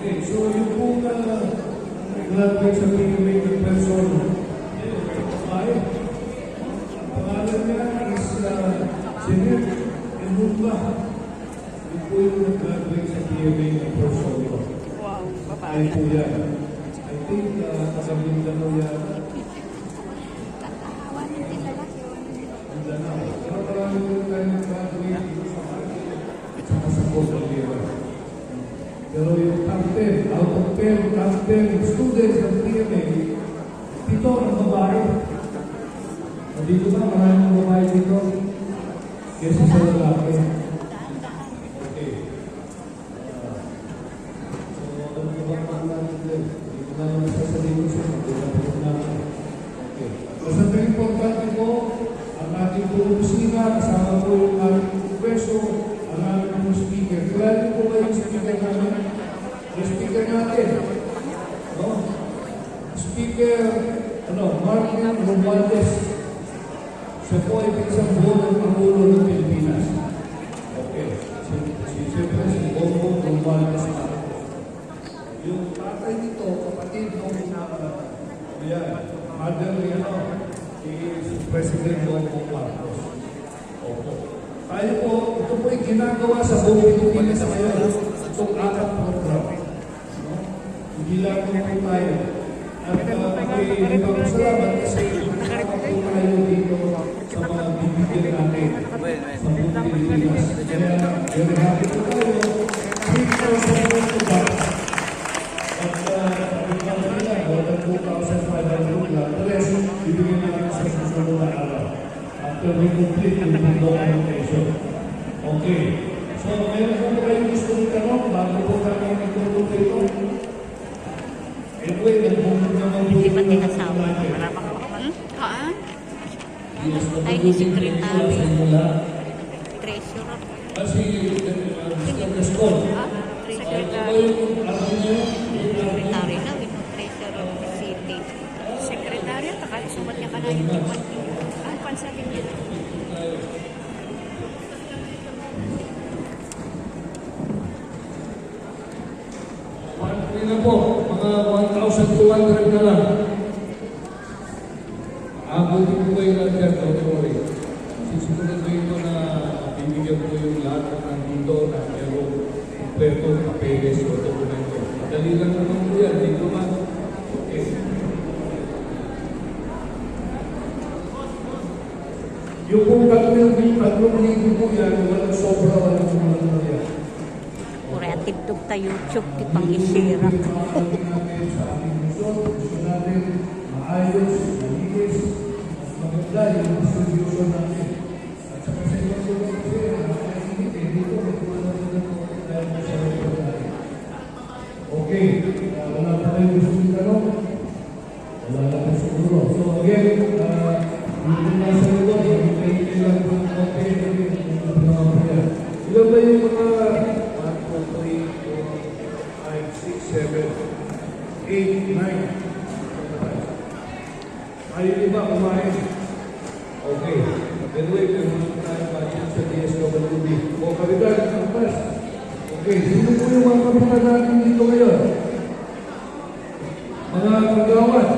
Okay, so yung pong graduate sa PMA ng person, babae, ang pangalan niya is Jeanette Enumba. Yung po yung graduate sa PMA ng person. Wow, babae. Ay po yan. I think kasabing gano'n yan. Pero marami po tayo nag-graduate dito sa Cordillera. Pero yung top 10, out of 10, top 10 students ng PMA, dito ang babae. Dito ba, maraming babae dito? Kesa sa lalaki. Okay. So, ano ba ang natin din? Dito na yung sasabihin ko siya. Dito na natin. Okay. Basta na importante po, ang ating buong kusina, kasama po yung ating preso, ang ating speaker. Kailan po ba yung speaker namin? Yung speaker natin. No? Speaker, Martin Romualdez. Siya po ay isang buong Pangulo ng Pilipinas. Okay. Siyempre si Bongbong Romualdez. Yung tatay nito, kapatid ng pinakalat. Ayan. Mother is President Bongbong Marcos. Opo. Tayo po, ito po ay ginagawa sa buong Pilipinas sa ngayon. Itong akat program. No? Hindi lang po tayo. At may ibang salamat kasi nakakap po tayo dito sa mga bibigyan natin sa buong Pilipinas. Kaya, very happy po tayo. 3,000 ba? At ibang nila, more than 2,500 lang. The rest, bibigyan natin sa susunod na araw. After we complete yung documentation. Okay. So, meron po kayong gusto ng tanong bago po kami nagtutuloy ito. Anyway, nagpupunta naman po yung mga asawa. Wala pa ka ba? Haan? Ay, ni secretary. Treasurer. Kasi, Mr. Gascon. Secretary. Secretary na, treasurer of the city. Secretary, sumat niya ka na yung ang pansabing niya. Hindi na po, mga 1,200 na lang. Abutin po kayo lang dyan, don't worry. Sisunod ko ito na bibigyan po yung lahat ng nandito na merong kompleto, papeles o dokumento. Madali lang naman po yan, dito man. Okay. Yung pong tatlong libo po yan, walang sobra, walang sumalo yan. Tugtog ta YouTube, di pang isira. Gusto natin maayos, malinis, mas maganda yung distribution natin. At saka sa ibang lugar kasi, dito, magkulang na dahil sa lugar natin. Okay, wala pa kayo gusto yung tanong? Wala na po siguro. So again, dito na sa lugar, hindi lang po okay, ilan ba yung mga 7, 8, 9. Ayaw iba kumain. Okay. Anyway, kung tayo pa dyan sa DSWD. O, kapitan, kampas. Okay, sino po yung mga kapitan natin dito ngayon? Mga kagawad.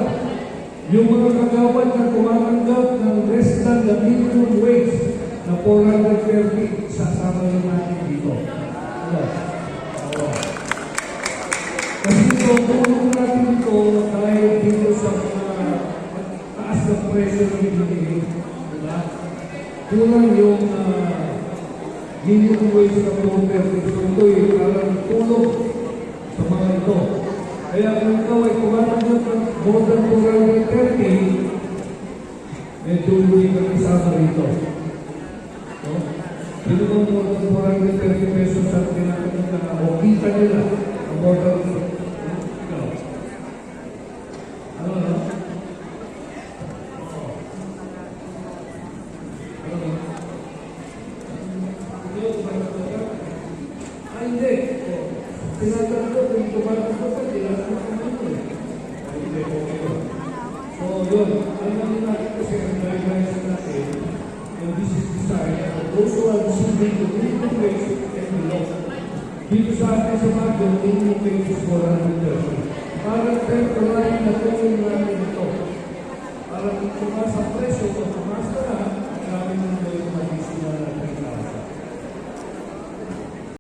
Yung mga kagawad na kumakanggap ng less than the minimum wage na 430 sasama yung natin dito. Kasi tulong natin ito dahil dito sa taas na presyo ng binigay. Diba? Kulang yung minimum wage na 430. So ito'y parang tulong sa mga ito. Kaya kung ikaw ay kumatanggap ng more than 430, medyo hindi ka kasama rito. So, sino bang more than 430 pesos sa tinatanggap na o kita nila ang more than tinatanggap kung tumatanggap ka, tinatanggap ka naman. Hindi, okay yun. So, yun. Alam natin kasi ang guidelines natin, and this is designed for those who are receiving the minimum wage and below. Dito sa atin sa Magyo, minimum wage is 430. parang temporary na tuloy namin ito. Parang tumaas ang presyo, kung tumaas na lang, ang dami ng